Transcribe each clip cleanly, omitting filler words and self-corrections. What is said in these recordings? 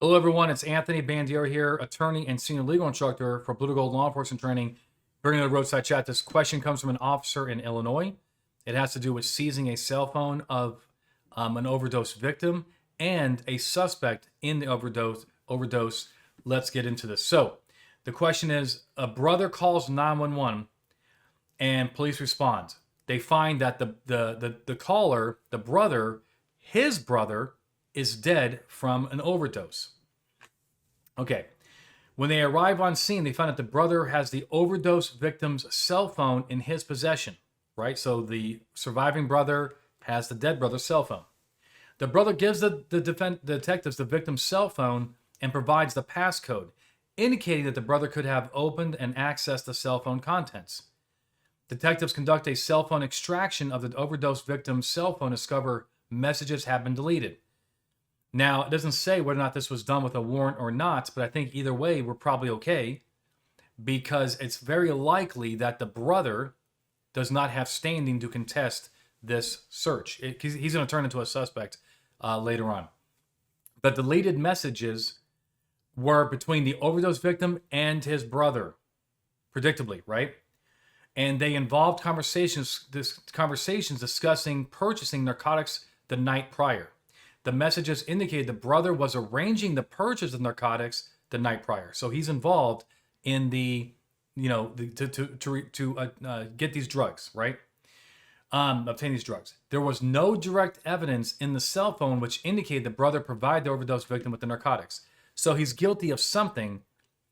Hello, everyone. It's Anthony Bandiero here, attorney and senior legal instructor for Blue to Gold Law Enforcement Training, bringing the roadside chat. This question comes from an officer in Illinois. It has to do with seizing a cell phone of an overdose victim and a suspect in the overdose. Let's get into this. So the question is, a brother calls 911 and police respond. They find that the caller, the brother, his brother, is dead from an overdose. Okay. When they arrive on scene, they find that the brother has the overdose victim's cell phone in his possession, right? So the surviving brother has the dead brother's cell phone. The brother gives the detectives the victim's cell phone and provides the passcode, indicating that the brother could have opened and accessed the cell phone contents. Detectives conduct a cell phone extraction of the overdose victim's cell phone to discover messages have been deleted. Now, it doesn't say whether or not this was done with a warrant or not, but I think either way, we're probably okay, because it's very likely that the brother does not have standing to contest this search. He's going to turn into a suspect later on. The deleted messages were between the overdose victim and his brother, predictably, right? And they involved conversations discussing purchasing narcotics the night prior. The messages indicated the brother was arranging the purchase of narcotics the night prior. So he's involved in to get these drugs, right? Obtain these drugs. There was no direct evidence in the cell phone which indicated the brother provided the overdose victim with the narcotics. So he's guilty of something,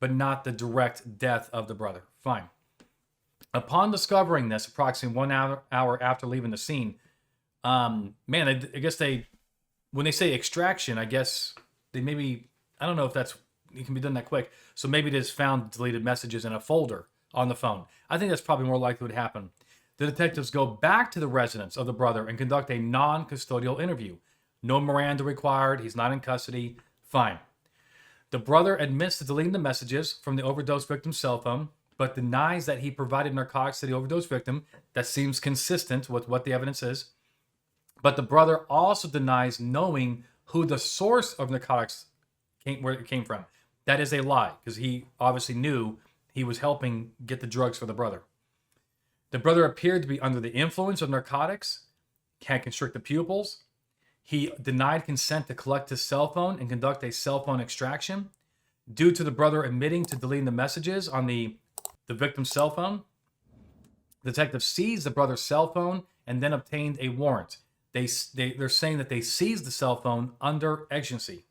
but not the direct death of the brother. Fine. Upon discovering this, approximately 1 hour after leaving the scene, I guess when they say extraction, I guess they maybe, I don't know if it can be done that quick. So maybe they just found deleted messages in a folder on the phone. I think that's probably more likely what happened. The detectives go back to the residence of the brother and conduct a non-custodial interview. No Miranda required. He's not in custody. Fine. The brother admits to deleting the messages from the overdose victim's cell phone, but denies that he provided narcotics to the overdose victim. That seems consistent with what the evidence is. But the brother also denies knowing who the source of narcotics where it came from. That is a lie, because he obviously knew he was helping get the drugs for the brother. The brother appeared to be under the influence of narcotics, can't constrict the pupils. He denied consent to collect his cell phone and conduct a cell phone extraction. Due to the brother admitting to deleting the messages on the victim's cell phone, the detective seized the brother's cell phone and then obtained a warrant. They're saying that they seized the cell phone under exigency.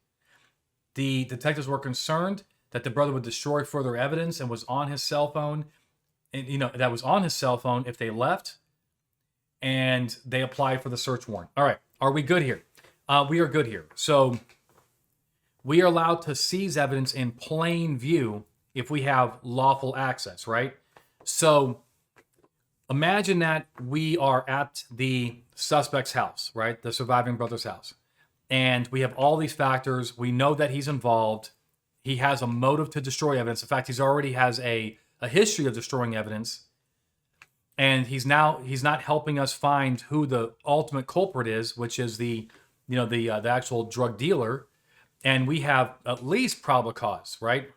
The detectives were concerned that the brother would destroy further evidence and was on his cell phone, that was on his cell phone if they left, and they applied for the search warrant. All right, are we good here? We are good here. So we are allowed to seize evidence in plain view if we have lawful access, right? So imagine that we are at the suspect's house, right? The surviving brother's house. And we have all these factors. We know that he's involved. He has a motive to destroy evidence. In fact, he's already has a history of destroying evidence. And he's not helping us find who the ultimate culprit is, which is the actual drug dealer. And we have at least probable cause, right?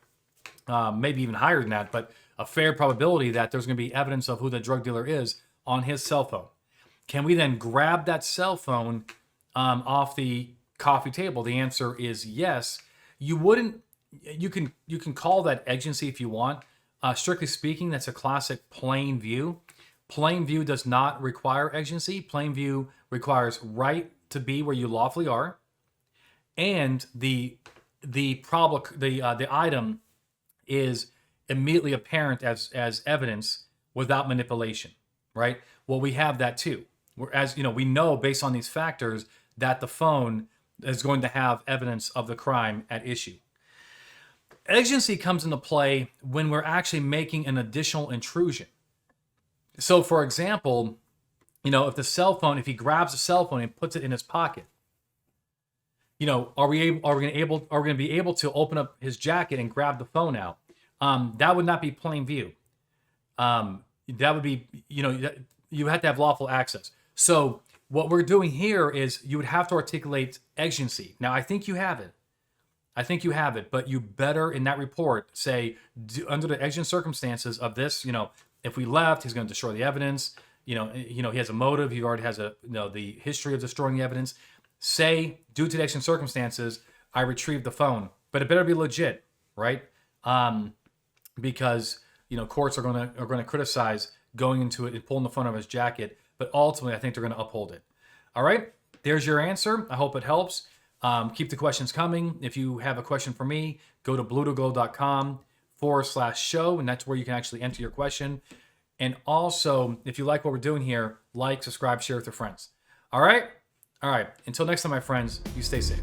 Maybe even higher than that, but a fair probability that there's going to be evidence of who the drug dealer is on his cell phone. Can we then grab that cell phone off the coffee table? The answer is yes. You can call that exigency if you want. Strictly speaking, that's a classic plain view. Plain view does not require exigency. Plain view requires right to be where you lawfully are, and the item is immediately apparent as evidence without manipulation, right? Well, we have that too. Whereas, we know based on these factors that the phone is going to have evidence of the crime at issue. Exigency comes into play when we're actually making an additional intrusion. So, for example, if he grabs a cell phone and puts it in his pocket, are we going to be able to open up his jacket and grab the phone out? That would not be plain view. That would be, you have to have lawful access. So what we're doing here is you would have to articulate exigency. Now, I think you have it. I think you have it, but you better in that report say, under the exigent circumstances of this, if we left, he's going to destroy the evidence. He has a motive. He already has the history of destroying the evidence. Say, due to the exigent circumstances, I retrieved the phone, but it better be legit, right? Because courts are going to criticize going into it and pulling the phone out of his jacket, but ultimately I think they're going to uphold it. All right, there's your answer. I hope it helps. Keep the questions coming. If you have a question for me, go to bluetoglow.com/show, and that's where you can actually enter your question. And also, if you like what we're doing here, like, subscribe, share with your friends. All right? All right. Until next time, my friends, you stay safe.